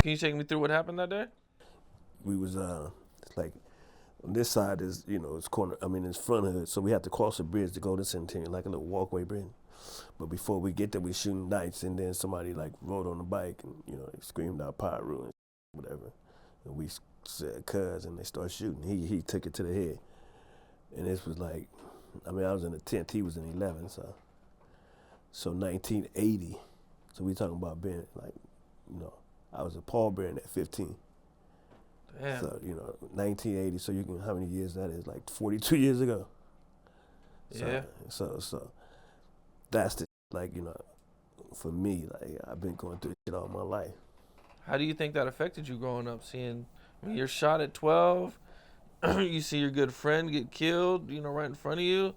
Can you take me through what happened that day? We was like on this side is it's corner. I mean it's front hood, so we have to cross a bridge to go to Centennial, like a little walkway bridge. But before we get there, we shooting dice, and then somebody like rode on the bike and they screamed out Piru and whatever, and we said cuz, and they started shooting. He took it to the head, and this was like, I mean I was in the 10th, he was in 11th, so 1980. So we talking about being like, I was a pallbearer at 15. Damn. So 1980. So you can how many years that is? Like 42 years ago. Yeah. So that's the like for me, like I've been going through shit all my life. How do you think that affected you growing up? Seeing, I mean, you're shot at 12. You see your good friend get killed, right in front of you.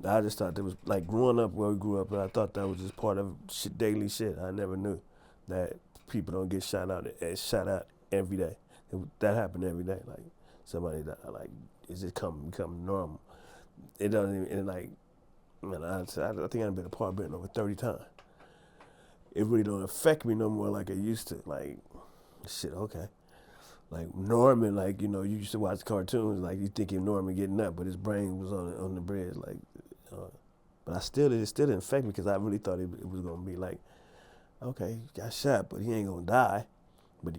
I just thought that was like growing up where we grew up. I thought that was just part of daily shit. I never knew that people don't get shot out every day. That happened every day. Like somebody that like it's just become normal. It doesn't even and like man. I think I've been a part of it over 30 times. It really don't affect me no more like it used to. Like shit, okay. Like Norman, like you used to watch cartoons. Like you think of Norman getting up, but his brain was on the bridge. Like, but it still didn't affect me because I really thought it was gonna be like, okay, he got shot, but he ain't gonna die. But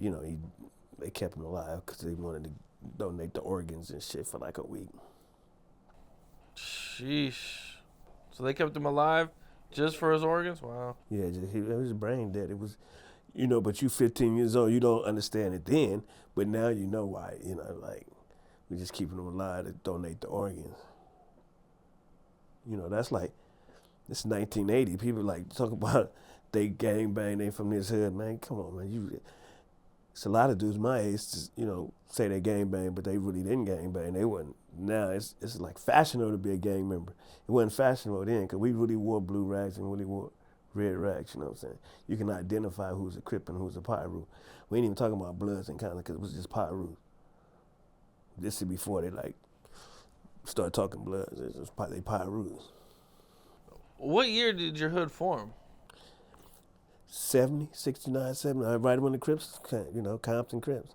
they kept him alive because they wanted to donate the organs and shit for like a week. Sheesh. So they kept him alive just for his organs? Wow. Yeah, his brain dead. It was, but you 15 years old, you don't understand it then, but now you know why. Like we just keeping them alive to donate the organs. That's like it's 1980. People like talk about they gang bang, they from this hood, man. Come on, man. It's a lot of dudes my age, just, say they gang bang, but they really didn't gang bang. They wasn't. Now it's like fashionable to be a gang member. It wasn't fashionable then because we really wore blue rags and really wore red rags. You know what I'm saying? You can identify who's a Crip and who's a Piru. We ain't even talking about Bloods and kind of because it was just Piru. This is before they like start talking Bloods. It was they Pirus. What year did your hood form? 70, 69, 70. Right when the Crips, Compton Crips.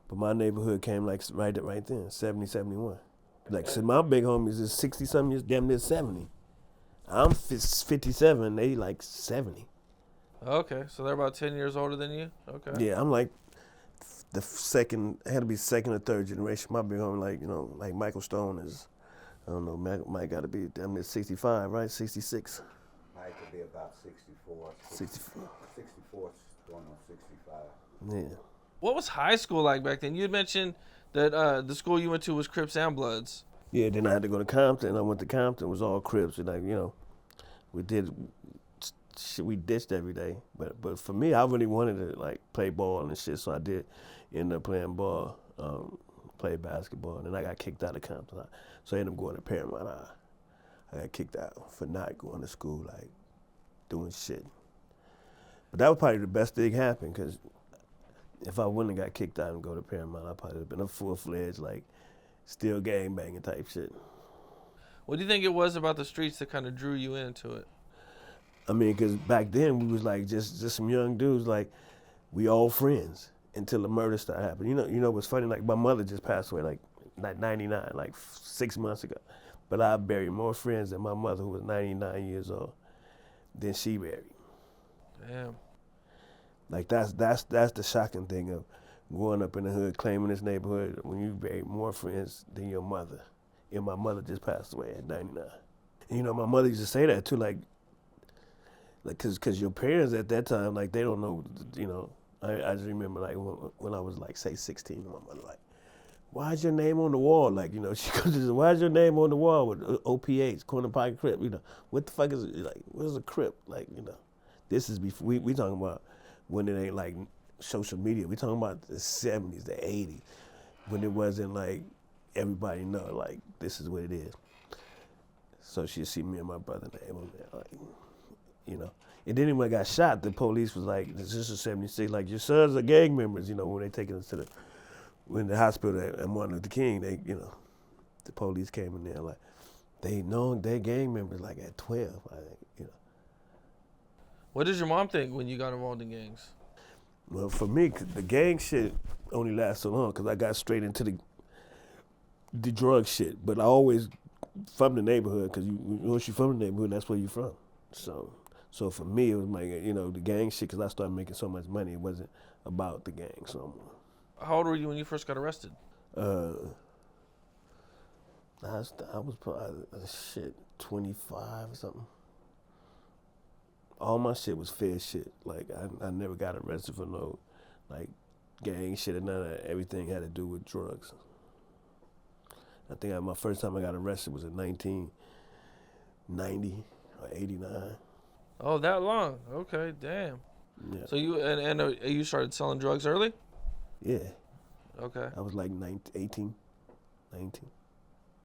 But my neighborhood came like right then, 70, 71. Like, so my big homies is 60 something years, damn near 70. I'm 57, they like 70. Okay, so they're about 10 years older than you? Okay. Yeah, I'm like the second, I had to be second or third generation. My big homie, like Michael Stone is, I don't know, Mike got to be damn near 65, right? 66. Mike could be about 64. 64. 64 going on 65. Yeah. What was high school like back then? You had mentioned that the school you went to was Crips and Bloods. Yeah, then I had to go to Compton. I went to Compton. It was all Crips. And we did shit. We ditched every day. But for me, I really wanted to like play ball and shit. So I did end up playing ball, play basketball. And then I got kicked out of Compton. So I ended up going to Paramount. I got kicked out for not going to school, like doing shit. But that was probably the best thing happened because if I wouldn't have got kicked out and go to Paramount, I probably would have been a full-fledged, like, still gang banging type shit. What do you think it was about the streets that kind of drew you into it? I mean, because back then we was like just some young dudes, like we all friends until the murder started happening. You know what's funny? Like my mother just passed away, like 99, like 6 months ago. But I buried more friends than my mother, who was 99 years old, than she buried. Damn. Like that's the shocking thing of growing up in the hood, claiming this neighborhood when you buried more friends than your mother. And my mother just passed away at 99. And, my mother used to say that too, like cause your parents at that time, like they don't know, I just remember like when I was like say 16, my mother like, why's your name on the wall? Like, she goes, why's your name on the wall with OPH, Corner Pocket Crip? What the fuck is it? Like, what's a Crip? Like, this is before, we talking about when it ain't like social media. We talking about the 70s, the 80s, when it wasn't like everybody know, like, this is what it is. So she'd see me and my brother name on there, like, And then when I got shot, the police was like, this is 76, like, your sons are gang members, when they taking us to the hospital at Martin Luther King, the police came in there like, they know they're gang members like at 12, I think. What did your mom think when you got involved in gangs? Well, for me, 'cause the gang shit only lasts so long because I got straight into the drug shit. But I always from the neighborhood because once you from the neighborhood, that's where you from. So for me, it was like the gang shit because I started making so much money. It wasn't about the gang. So How old were you when you first got arrested? I was probably 25 or something. All my shit was fair shit. Like I never got arrested for no like gang shit or none of that. Everything had to do with drugs. I think my first time I got arrested was in 1990 or 89. Oh, that long? Okay, damn. Yeah. So you started selling drugs early? Yeah. Okay. I was like 18, 19.